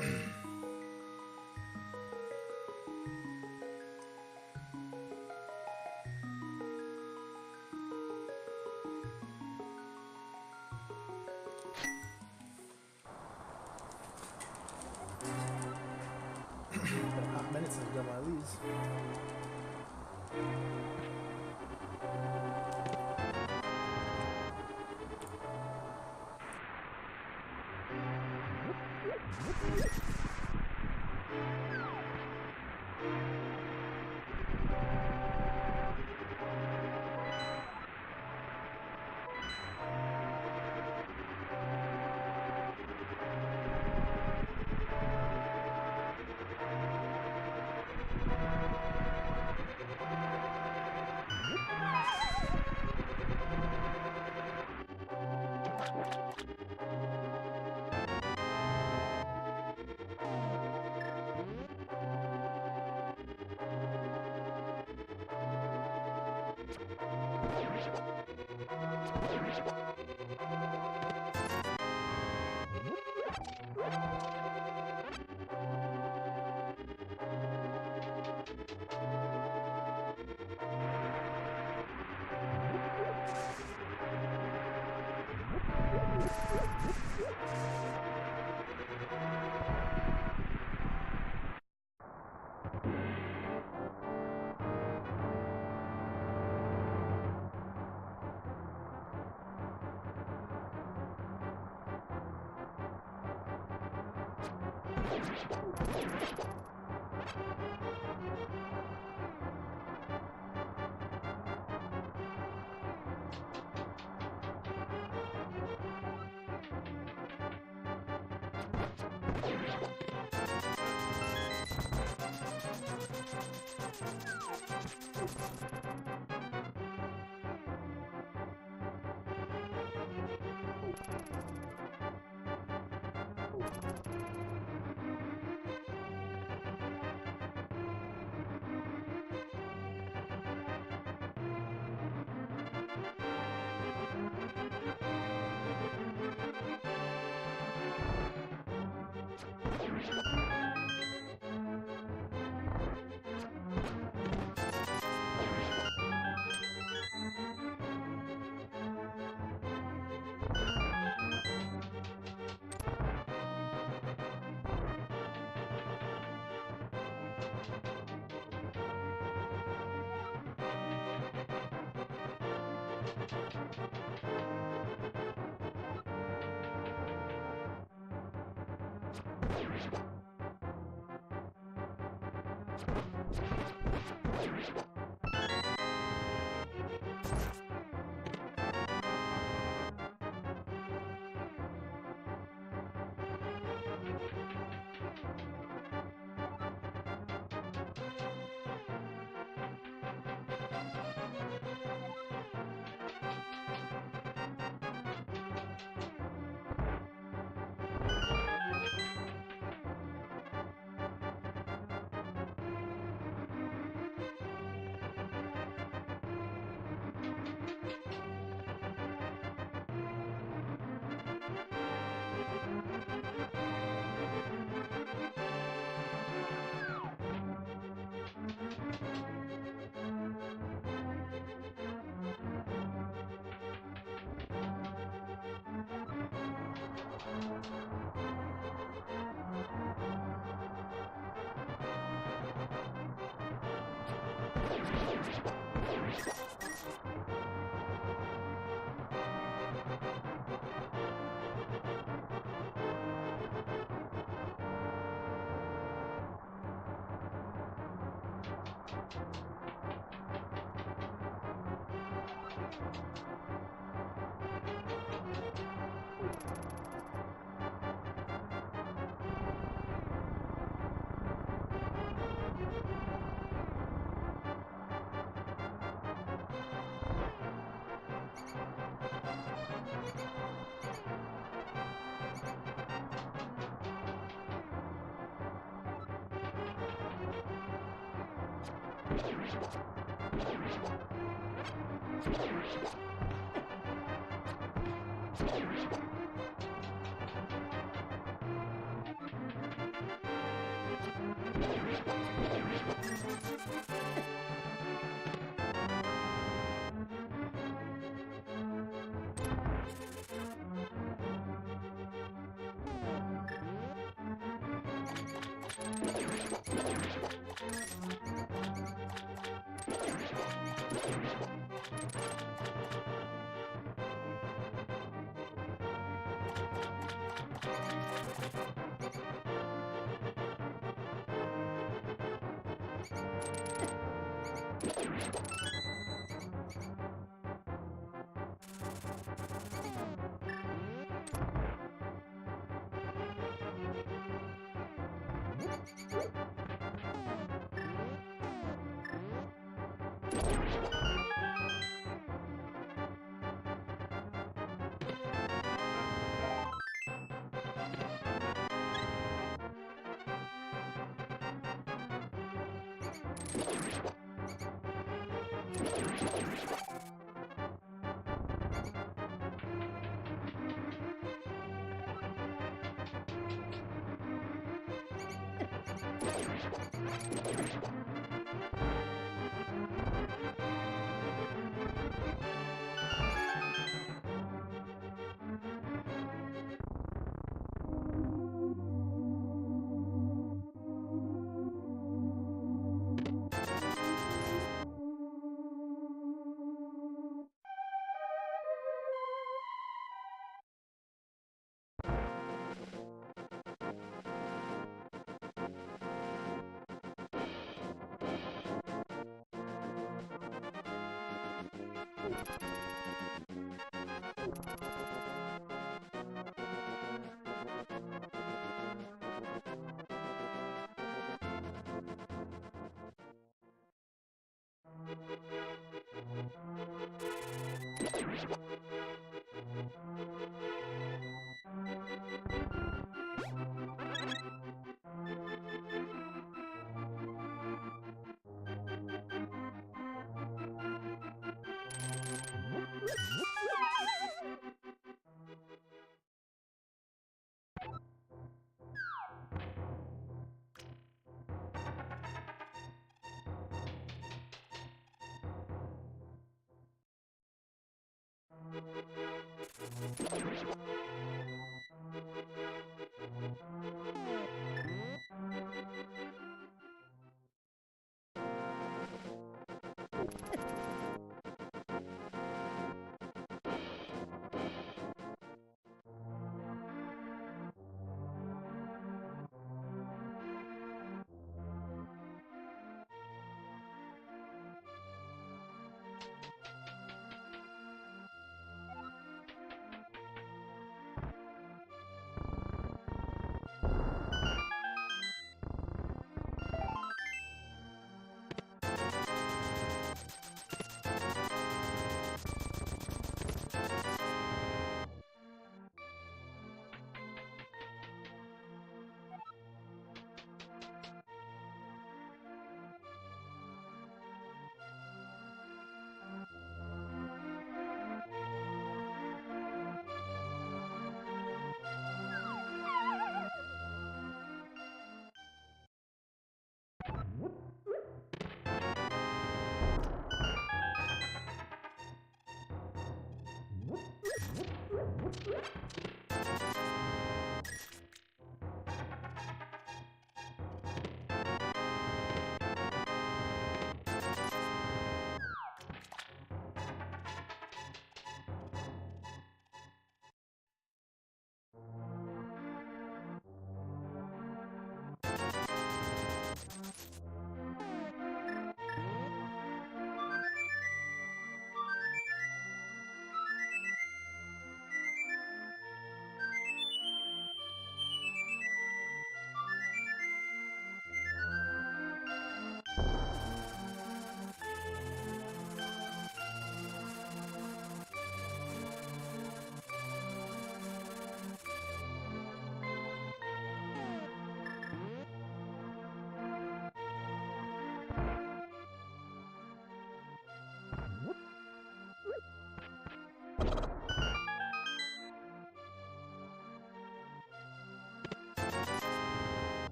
Hot minutes since I've done one of these.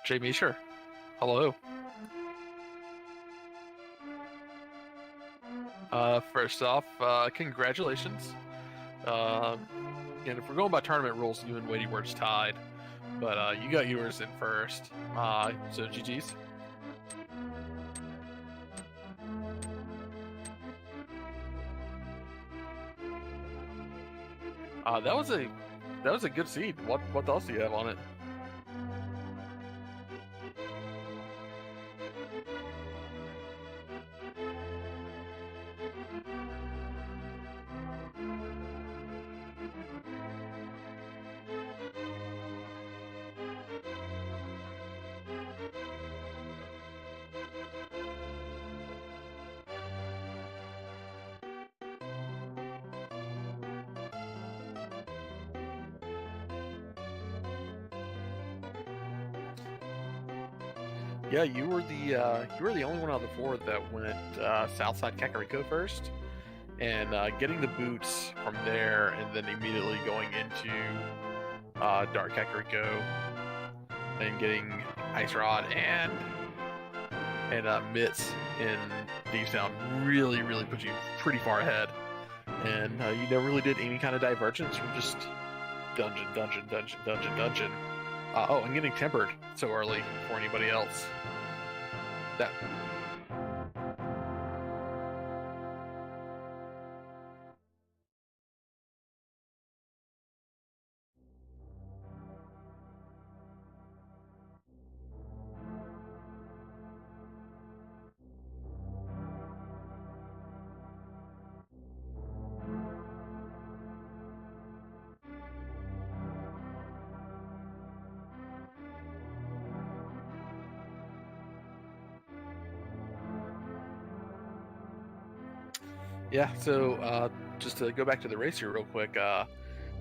Jamie, sure. Hello. First off, congratulations. And if we're going by tournament rules, you and Wadey were tied, but you got yours in first. So GG's. That was a good seed. What else do you have on it? Yeah, you were the only one out of the four that went Southside Kakariko first, and getting the boots from there, and then immediately going into Dark Kakariko, and getting Ice Rod and Mitts in Deep Sound really put you pretty far ahead, and you never really did any kind of divergence from just dungeon. Oh, I'm getting tempered so early for anybody else. That. Yeah, so just to go back to the race here real quick,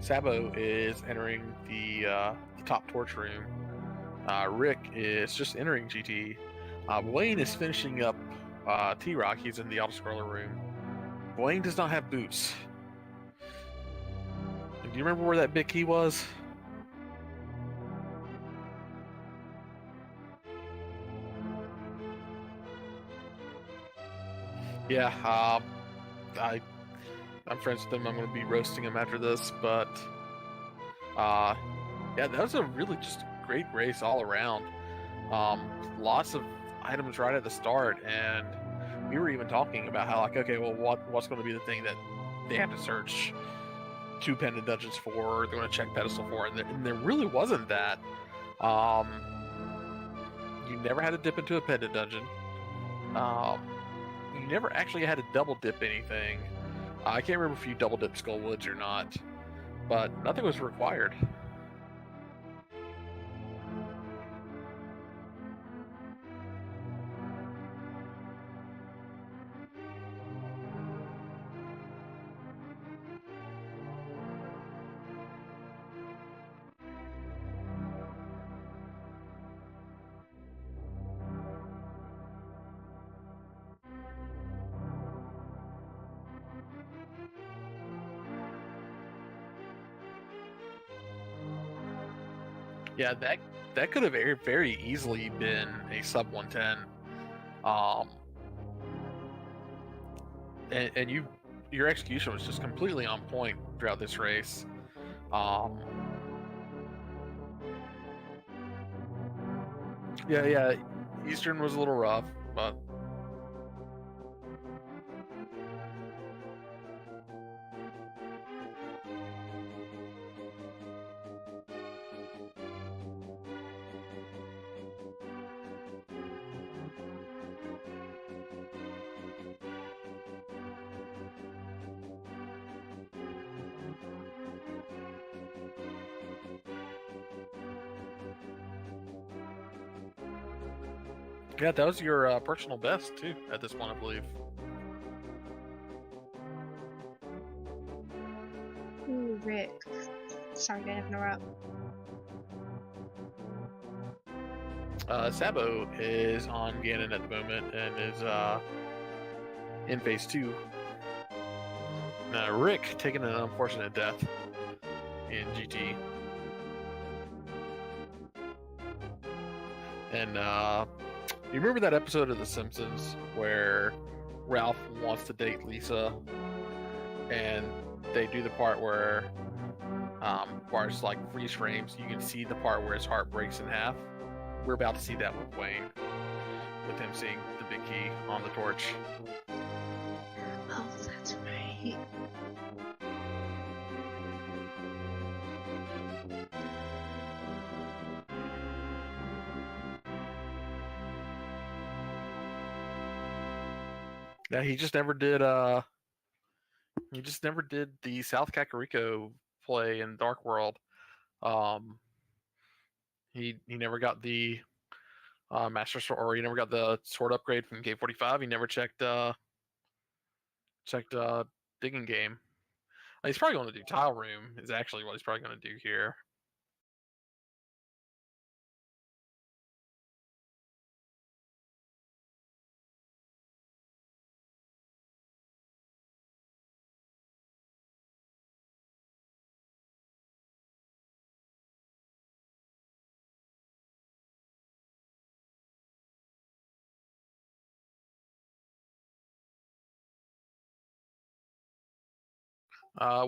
Sabo is entering the top torch room. Rick is just entering GT. Wayne is finishing up T-Rock. He's in the auto-scroller room. Wayne does not have boots. Do you remember where that big key was? Yeah, I'm friends with him. I'm going to be roasting him after this, but yeah, that was a really just great race all around. Lots of items right at the start, and we were even talking about how, like, okay, well, what's going to be the thing that they have to search 2 pendant dungeons for, or they're going to check pedestal for, and there really wasn't that. You never had to dip into a pendant dungeon. You never actually had to double dip anything. I can't remember if you double dipped Skull Woods or not, but nothing was required. Yeah, that could have very easily been a sub 110. And your execution was just completely on point throughout this race. Yeah, Eastern was a little rough, but yeah, that was your personal best too at this one, I believe. Ooh, Rick. Sorry to interrupt. Sabo is on Ganon at the moment and is in phase 2. Rick taking an unfortunate death in GT. And you remember that episode of The Simpsons where Ralph wants to date Lisa, and they do the part where Bart's like freeze frames. You can see the part where his heart breaks in half. We're about to see that with Wayne, with him seeing the big key on the torch. Oh, that's right. Yeah, he just never did. He just never did the South Kakariko play in Dark World. Um, he never got the Master Sword, or he never got the sword upgrade from K45. He never checked digging game. He's probably going to do tile room. Is actually what he's probably going to do here.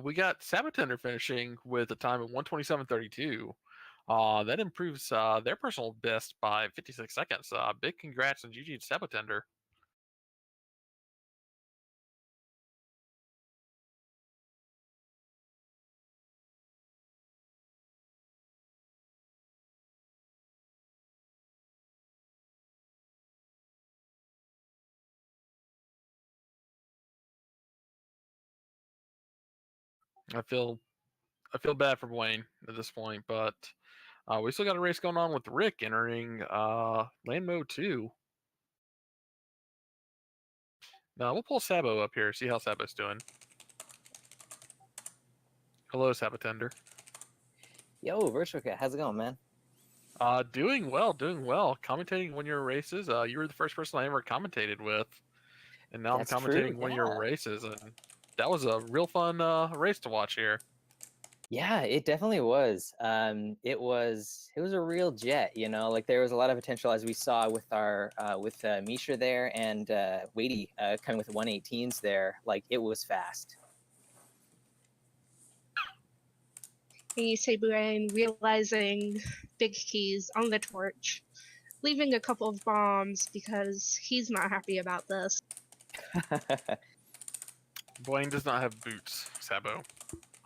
We got Sabatender finishing with a time of 1:27:32. That improves their personal best by 56 seconds. Big congrats and GG to Sabatender. I feel bad for Wayne at this point, but we still got a race going on with Rick entering land mode 2. Now we'll pull Sabo up here, see how Sabo's doing. Hello, Sabatender. Yo, Virtual Cat, how's it going, man? Doing well, doing well. Commentating one of your races. You were the first person I ever commentated with, and now That's I'm commentating true, one of yeah. your races, and that was a real fun race to watch here. Yeah, it definitely was. It was a real jet, you know. Like there was a lot of potential, as we saw with our Misha there and Wadey coming with 118s there. Like it was fast. And Saburain realizing big keys on the torch, leaving a couple of bombs because he's not happy about this. Blaine does not have boots, Sabo.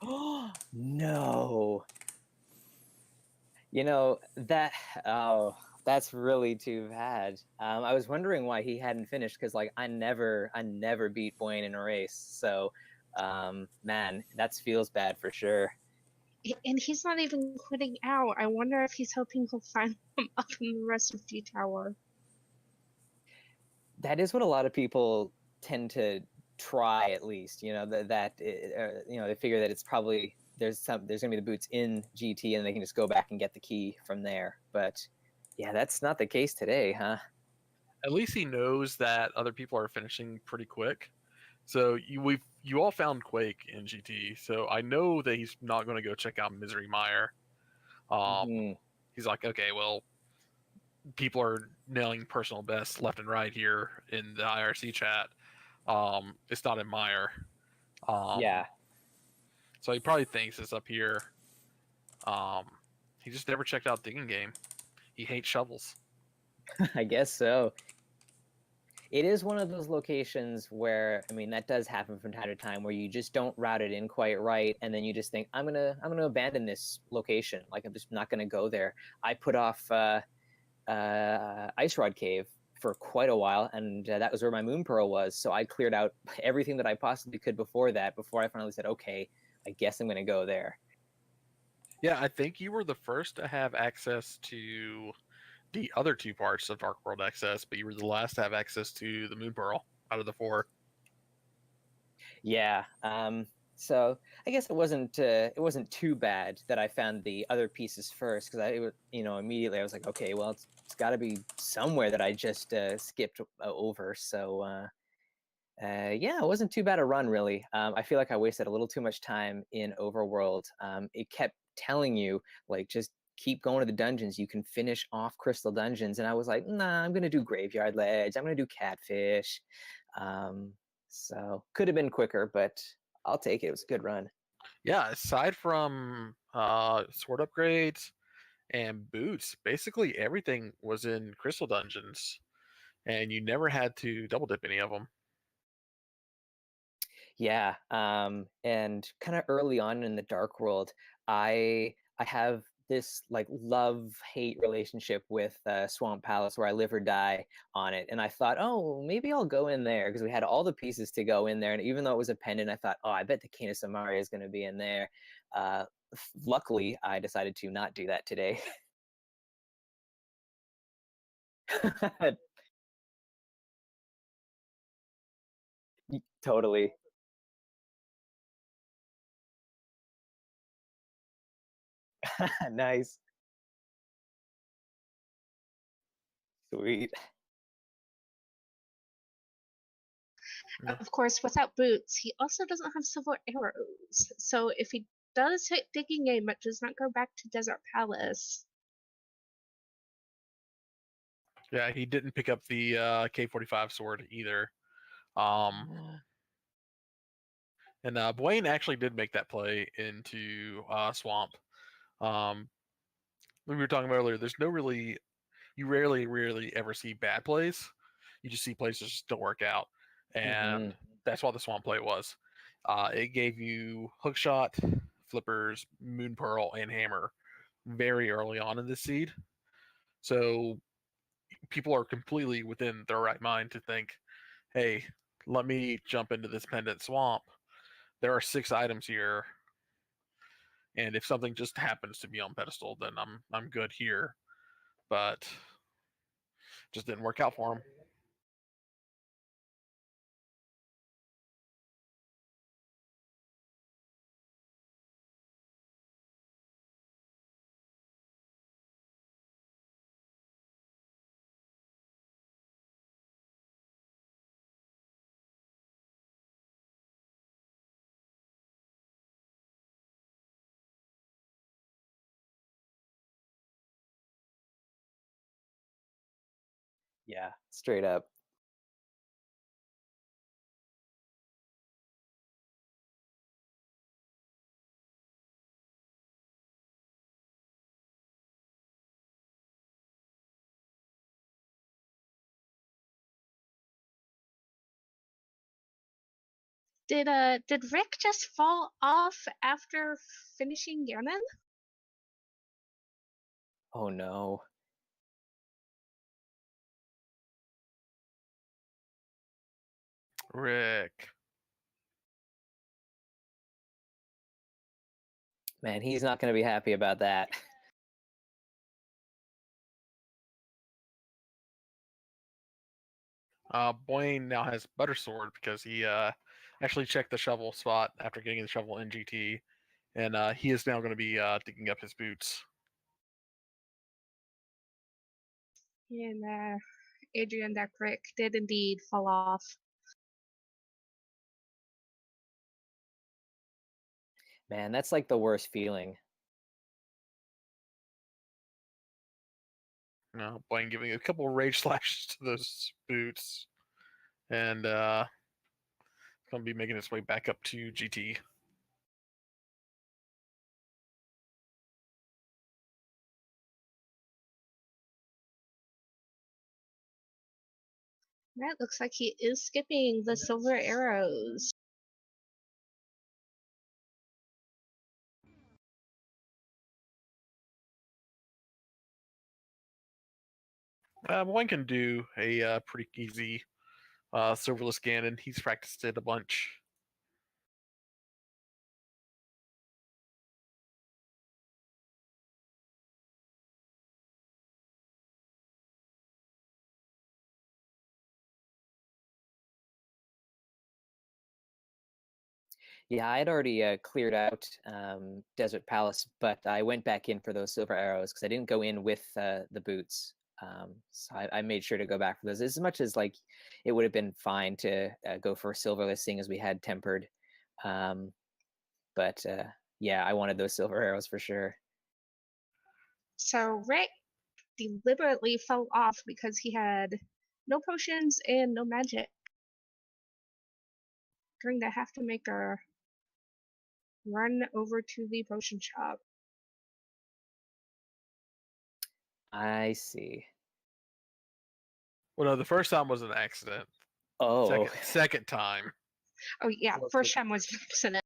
Oh no! You know that. Oh, that's really too bad. I was wondering why he hadn't finished because, like, I never beat Boyne in a race. So, man, that feels bad for sure. And he's not even quitting out. I wonder if he's hoping he'll find him up in the rest of G Tower. That is what a lot of people tend to try, at least. You know that you know, they figure that it's probably there's going to be the boots in GT, and they can just go back and get the key from there. But yeah, that's not the case today, huh? At least he knows that other people are finishing pretty quick. So you all found Quake in GT, so I know that he's not going to go check out Misery Mire. He's like, okay, well, people are nailing personal best left and right here in the IRC chat. It's not in Mire. Yeah. So he probably thinks it's up here. He just never checked out Digging Game. He hates shovels. I guess so. It is one of those locations where, I mean, that does happen from time to time, where you just don't route it in quite right, and then you just think, I'm gonna abandon this location. Like, I'm just not gonna go there. I put off Ice Rod Cave for quite a while, and that was where my Moon Pearl was. So I cleared out everything that I possibly could before that, before I finally said, okay, I guess I'm gonna go there. Yeah, I think you were the first to have access to the other two parts of Dark World Access, but you were the last to have access to the Moon Pearl out of the 4. Yeah. So I guess it wasn't too bad that I found the other pieces first, because immediately I was like, okay, well, it's got to be somewhere that I just skipped over. So yeah, it wasn't too bad a run, really. I feel like I wasted a little too much time in Overworld. It kept telling you, like, just keep going to the dungeons, you can finish off crystal dungeons. And I was like, nah, I'm gonna do graveyard ledge. I'm gonna do catfish. So could have been quicker, but I'll take it. It was a good run. Yeah, aside from sword upgrades and boots, basically everything was in crystal dungeons, and you never had to double dip any of them. Yeah, and kind of early on in the Dark World, I have this like love-hate relationship with Swamp Palace, where I live or die on it. And I thought, oh, maybe I'll go in there because we had all the pieces to go in there. And even though it was a pendant, I thought, oh, I bet the Cane of Samaria is going to be in there. Luckily, I decided to not do that today. Totally. Nice. Sweet. Yeah. Of course, without boots, he also doesn't have silver arrows. So if he does hit digging game, it does not go back to Desert Palace. Yeah, he didn't pick up the K45 sword either. Um, and Blaine actually did make that play into Swamp. We were talking about earlier, there's no really, you rarely ever see bad plays. You just see plays that just don't work out. And that's what the Swamp play was. It gave you hookshot, flippers, moon pearl, and hammer very early on in the seed. So people are completely within their right mind to think, hey, let me jump into this pendant swamp. There are 6 items here, and if something just happens to be on pedestal, then I'm good here. But just didn't work out for him. Yeah, straight up. Did Rick just fall off after finishing Ganon? Oh no. Rick. Man, he's not going to be happy about that. Blaine now has Butter Sword because he actually checked the shovel spot after getting the shovel in GT, and he is now going to be digging up his boots. And Adrian, that Rick did indeed fall off. Man, that's like the worst feeling. Blaine giving a couple rage slashes to those boots, and going to be making its way back up to GT. That looks like he is skipping the silver arrows. One can do a pretty easy serverless Ganon. He's practiced it a bunch. Yeah, I'd already cleared out Desert Palace, but I went back in for those silver arrows because I didn't go in with the boots. So I made sure to go back for those. As much as like it would have been fine to go for silverless, seeing as we had tempered. But yeah, I wanted those silver arrows for sure. So Rick deliberately fell off because he had no potions and no magic. Going to have to make a run over to the potion shop. I see. Well, no, the first time was an accident. Oh, Second time. Oh yeah, Well, first time was an accident.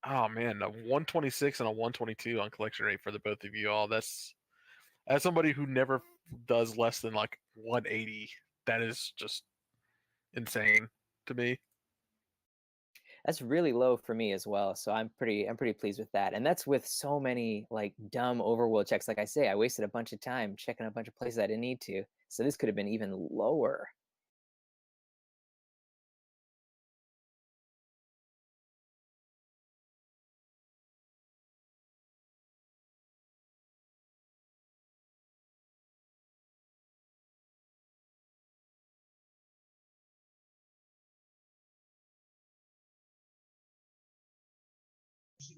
Oh man, a 126 and a 122 on collection rate for the both of you all. That's as somebody who never does less than like 180. That is just insane to me. that's really low for me as well. So I'm pretty pleased with that. And that's with so many like dumb overworld checks. Like I say, I wasted a bunch of time checking a bunch of places I didn't need to. So this could have been even lower.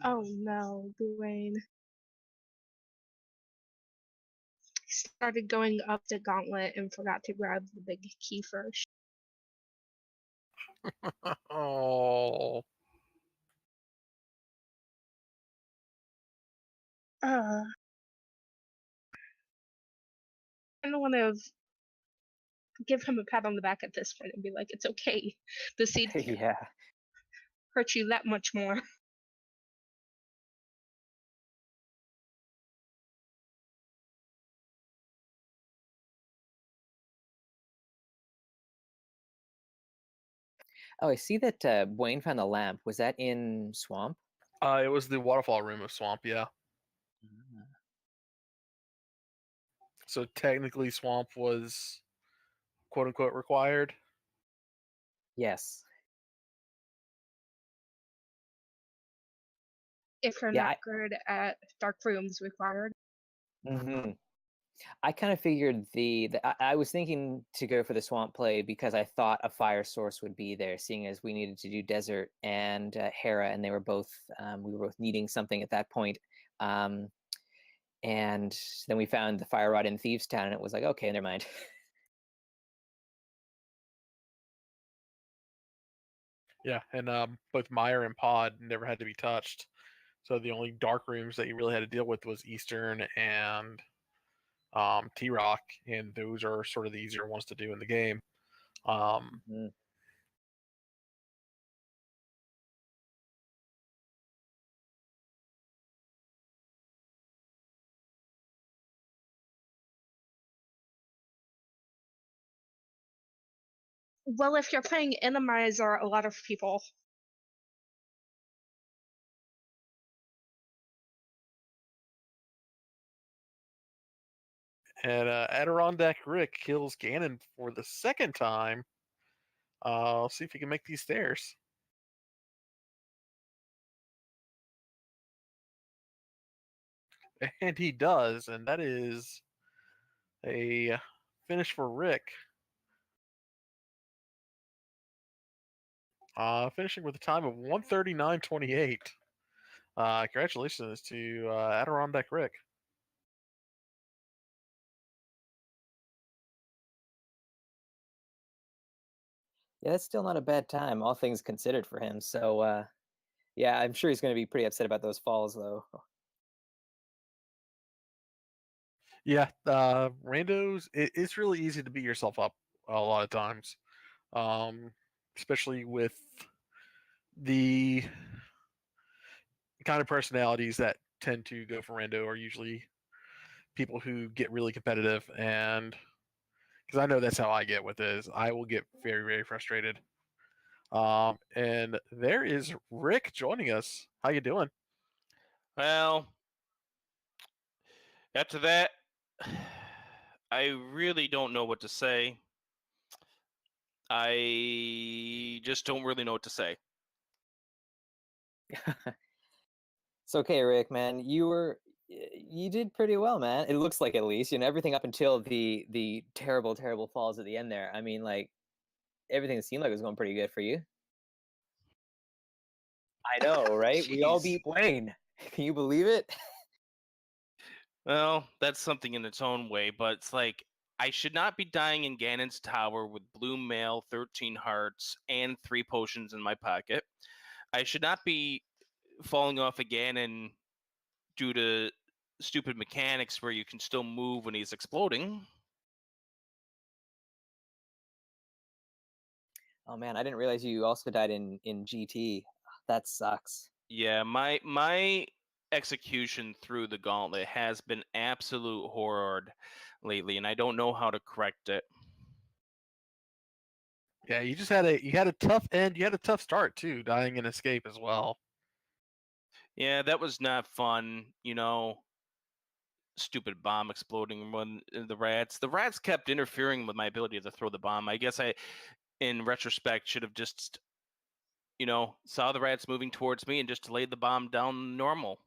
Oh no, Dwayne. Started going up the gauntlet and forgot to grab the big key first. Oh. I don't want to give him a pat on the back at this point and be like, it's okay. The seed can't Yeah. hurt you that much more. Oh, I see that Wayne found the lamp. Was that in Swamp? It was the waterfall room of Swamp, yeah. So technically Swamp was quote unquote required. Yes. If you're Yeah. not good at dark rooms required. I kind of figured I was thinking to go for the swamp play because I thought a fire source would be there, seeing as we needed to do desert and Hera, and they were both we were both needing something at that point. And then we found the fire rod in Thieves Town, and it was like, okay, never mind. Yeah, and both Meyer and Pod never had to be touched. So the only dark rooms that you really had to deal with was Eastern and T Rock, and those are sort of the easier ones to do in the game. Mhm. Well, if you're playing Randomizer, a lot of people. And Adirondack Rick kills Ganon for the second time. I'll see if he can make these stairs. And he does, and that is a finish for Rick. Finishing with a time of 139.28. Congratulations to Adirondack Rick. Yeah, that's still not a bad time, all things considered for him. So yeah, I'm sure he's going to be pretty upset about those falls, though. Yeah, randos. It's really easy to beat yourself up a lot of times, um, especially with the kind of personalities that tend to go for rando are usually people who get really competitive, and because I know that's how I get with this, I will get very very frustrated. And there is Rick joining us. How you doing? Well, after that, I really don't know what to say. I just don't really know what to say. It's okay, Rick, man. You did pretty well, man. It looks like, at least, everything up until the terrible falls at the end there. I mean, like, everything seemed like it was going pretty good for you. I know, right? We all Jeez. beat Wayne. Can you believe it? Well, that's something in its own way, but it's like I should not be dying in Ganon's tower with blue mail, 13 hearts, and 3 potions in my pocket. I should not be falling off of Ganon due to stupid mechanics where you can still move when he's exploding. Oh man, I didn't realize you also died in GT. That sucks. Yeah, my execution through the gauntlet has been absolute horror lately, and I don't know how to correct it. Yeah, you had a tough end. You had a tough start too, dying in escape as well. Yeah, that was not fun. Stupid bomb exploding when the rats kept interfering with my ability to throw the bomb. I guess I, in retrospect, should have just saw the rats moving towards me and just laid the bomb down normal.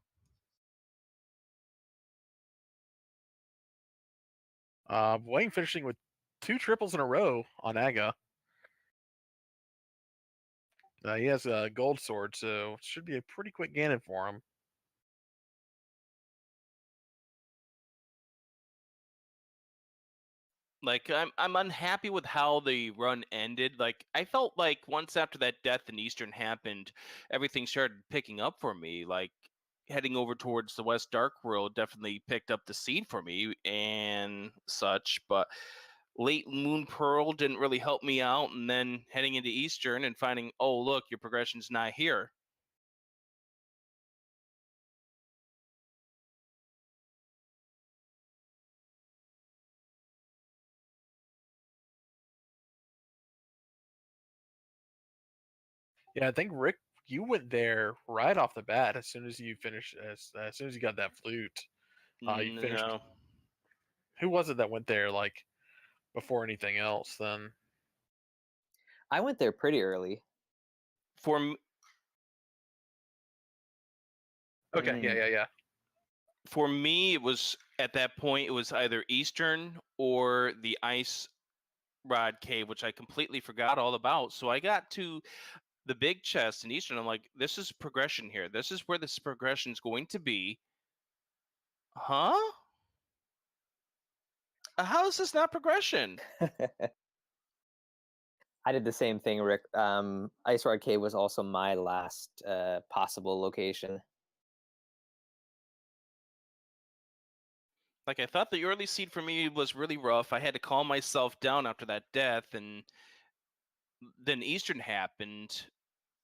Wayne finishing with 2 triples in a row on Aga. He has a gold sword, so it should be a pretty quick Ganon for him. Like I'm unhappy with how the run ended. Like I felt like once after that death in Eastern happened, everything started picking up for me. Like heading over towards the West Dark World definitely picked up the seed for me and such, but late Moon Pearl didn't really help me out, and then heading into Eastern and finding, oh look, your progression's not here. Yeah, I think Rick, you went there right off the bat as soon as you finished. As soon as you got that flute, you finished. No. Who was it that went there like before anything else? Then I went there pretty early. For okay, yeah. for me, it was at that point, it was either Eastern or the Ice Rod Cave, which I completely forgot all about. So I got to the big chest in Eastern. I'm like, this is progression here. This is where this progression is going to be. Huh? How is this not progression? I did the same thing, Rick. Ice Rod Cave was also my last possible location. Like, I thought the early seed for me was really rough. I had to calm myself down after that death, and then Eastern happened,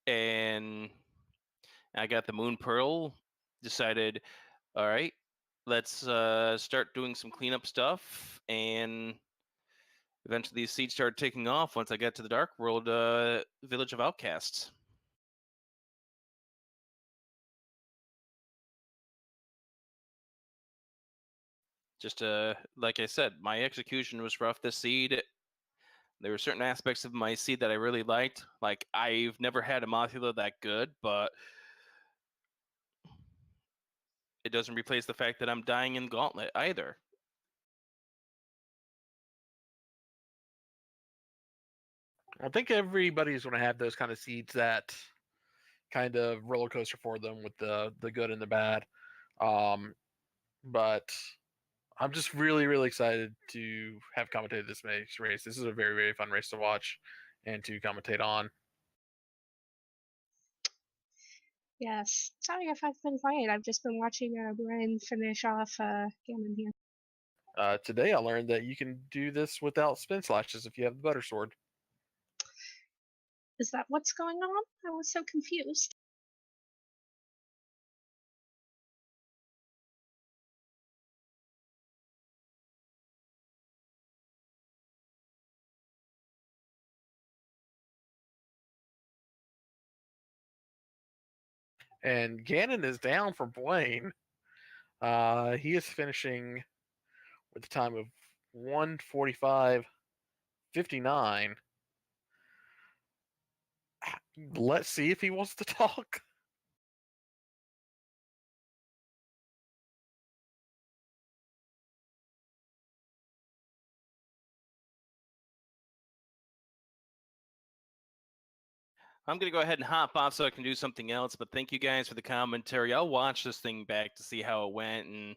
and I got the Moon Pearl. Decided, all right, let's start doing some cleanup stuff, and eventually these seeds started taking off once I got to the Dark World Village of Outcasts. Just like I said, my execution was rough this seed. There were certain aspects of my seed that I really liked. Like, I've never had a Mothula that good, but it doesn't replace the fact that I'm dying in Gauntlet either. I think everybody's going to have those kind of seeds that kind of roller coaster for them with the good and the bad. But I'm just really excited to have commentated this race. This is a very fun race to watch and to commentate on. Yes. Sorry if I've been quiet. I've just been watching Brian finish off Gammon here. Today I learned that you can do this without spin slashes if you have the butter sword. Is that what's going on? I was so confused. And Ganon is down for Blaine. He is finishing with a time of 1:45:59. Let's see if he wants to talk. I'm going to go ahead and hop off so I can do something else, but thank you guys for the commentary. I'll watch this thing back to see how it went and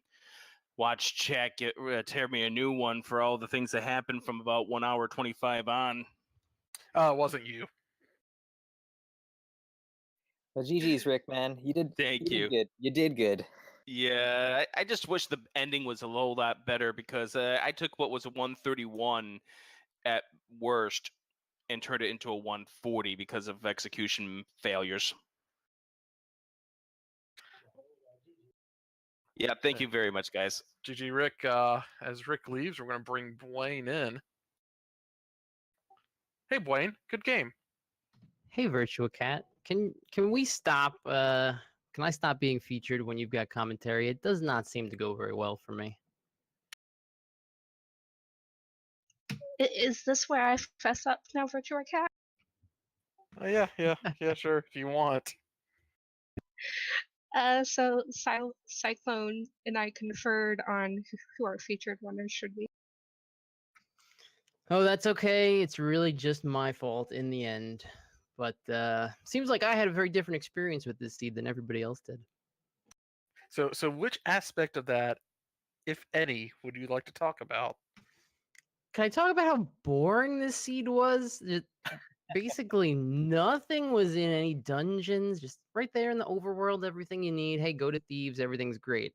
watch chat tear me a new one for all the things that happened from about 1 hour 25 on. It wasn't you. Well, GG's, Rick, man. You did. Thank you you. did good. You did good. Yeah, I just wish the ending was a little lot better because I took what was a 131 at worst and turned it into a 140 because of execution failures. Yeah, thank you very much, guys. GG, Rick. As Rick leaves, we're going to bring Blaine in. Hey, Blaine. Good game. Hey, Virtual Cat. Can we stop? Can I stop being featured when you've got commentary? It does not seem to go very well for me. Is this where I fess up now, Virtual Cat? Yeah, sure, if you want. So Cyclone and I conferred on who our featured runners should be. Oh, that's okay. It's really just my fault in the end. But seems like I had a very different experience with this seed than everybody else did. So which aspect of that, if any, would you like to talk about? Can I talk about how boring this seed was? Basically, nothing was in any dungeons. Just right there in the overworld, everything you need. Hey, go to Thieves. Everything's great.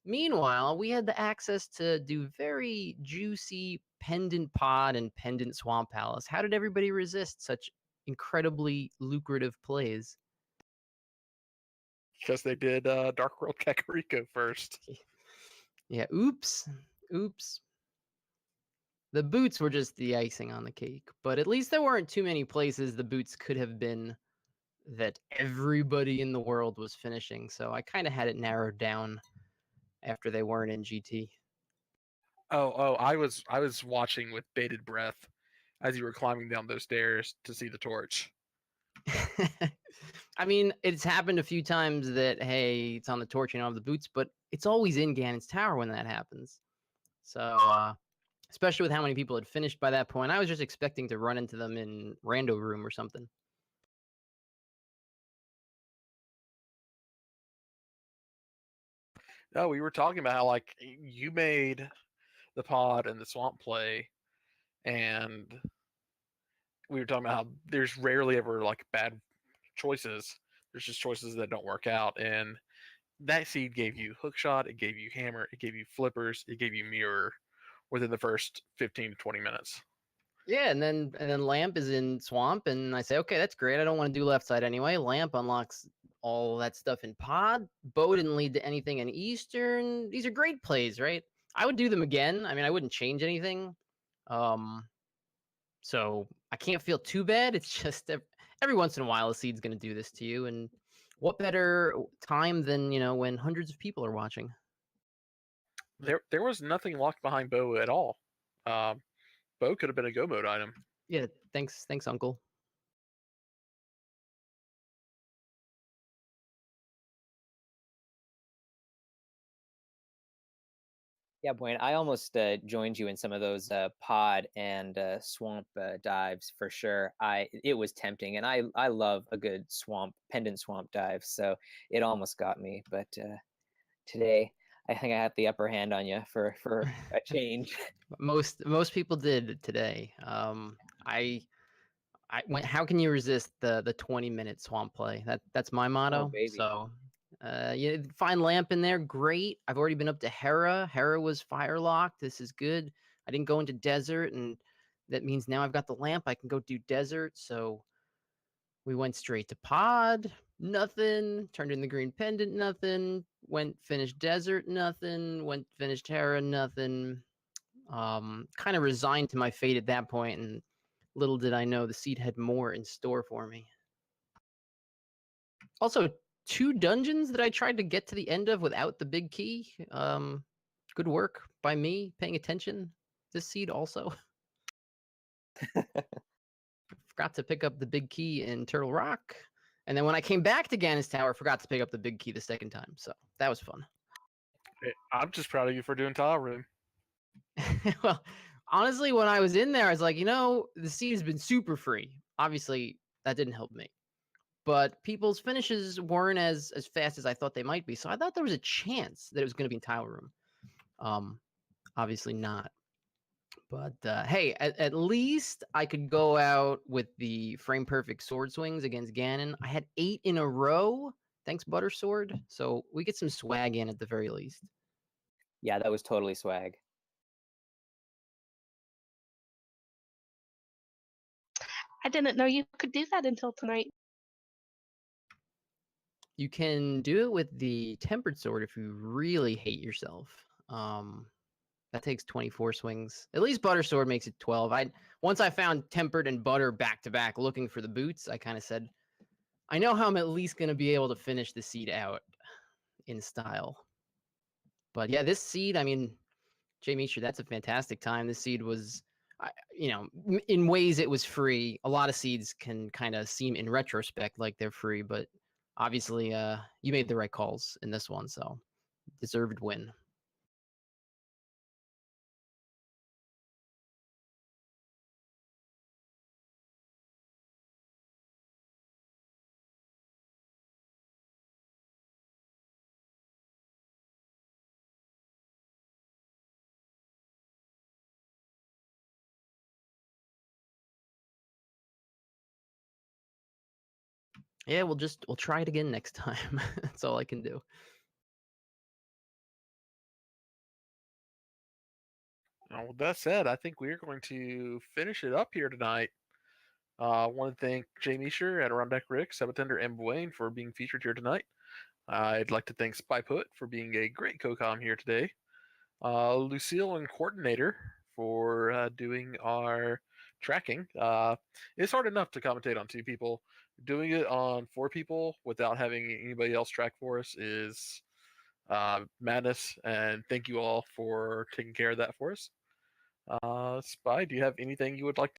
Meanwhile, we had the access to do very juicy Pendant Pod and Pendant Swamp Palace. How did everybody resist such incredibly lucrative plays? Because they did Dark World Kakariko first. Yeah, oops. The boots were just the icing on the cake, but at least there weren't too many places the boots could have been that everybody in the world was finishing, so I kind of had it narrowed down after they weren't in GT. Oh, I was watching with bated breath as you were climbing down those stairs to see the torch. I mean, it's happened a few times that, hey, it's on the torch, you don't have the boots, but it's always in Ganon's Tower when that happens. So, especially with how many people had finished by that point, I was just expecting to run into them in Rando Room or something. No, we were talking about how, like, you made the pod and the swamp play, and we were talking about how there's rarely ever, like, bad choices. There's just choices that don't work out, and that seed gave you hookshot, it gave you hammer, it gave you flippers, it gave you mirror within the first 15 to 20 minutes. Yeah, and then Lamp is in Swamp, and I say, okay, that's great. I don't want to do left side anyway. Lamp unlocks all that stuff in Pod. Bow didn't lead to anything in Eastern. These are great plays, right? I would do them again. I mean, I wouldn't change anything. So I can't feel too bad. It's just every once in a while a seed's going to do this to you, and what better time than, you know, when hundreds of people are watching? There was nothing locked behind Bow at all. Bow could have been a go mode item. Yeah, thanks, Uncle. Yeah, Blaine, I almost joined you in some of those pod and swamp dives for sure. It was tempting, and I love a good pendant swamp dive, so it almost got me. But today, I think I had the upper hand on you for a change. Most people did today. I went. How can you resist the 20-minute swamp play? That's my motto. baby. So, you find Lamp in there. Great. I've already been up to Hera. Hera was fire locked. This is good. I didn't go into desert, and that means now I've got the Lamp. I can go do desert. So we went straight to Pod. Nothing. Turned in the green pendant. Nothing. Went finished desert. Nothing. Went finished Hera. Nothing. Kind of resigned to my fate at that point, and little did I know the seed had more in store for me. Also, 2 dungeons that I tried to get to the end of without the big key. Good work by me paying attention. This seed also. Forgot to pick up the big key in Turtle Rock. And then when I came back to Ganon's Tower, forgot to pick up the big key the second time. So that was fun. I'm just proud of you for doing Tile Room. Well, honestly, when I was in there, I was like, you know, the seed has been super free. Obviously, that didn't help me. But people's finishes weren't as fast as I thought they might be. So I thought there was a chance that it was going to be in tile room. Obviously not. But hey, at least I could go out with the frame perfect sword swings against Ganon. I had 8 in a row. Thanks, Butter Sword. So we get some swag in at the very least. Yeah, that was totally swag. I didn't know you could do that until tonight. You can do it with the tempered sword if you really hate yourself. That takes 24 swings. At least Butter Sword makes it 12. Once I found tempered and butter back to back looking for the boots, I kind of said, I know how I'm at least going to be able to finish the seed out in style. But yeah, this seed, I mean, Jay Meisher, that's a fantastic time. This seed was, in ways it was free. A lot of seeds can kind of seem in retrospect like they're free, but obviously you made the right calls in this one, so deserved win. Yeah, we'll try it again next time. That's all I can do. Now, with that said, I think we're going to finish it up here tonight. I want to thank Jay Meisher, Adirondack Rick, Sabatender, and Wayne for being featured here tonight. I'd like to thank Spyput for being a great co-com here today. Lucille and Coordinator for doing our tracking. It's hard enough to commentate on 2 people. Doing it on 4 people without having anybody else track for us is madness. And thank you all for taking care of that for us. Spy, do you have anything you would like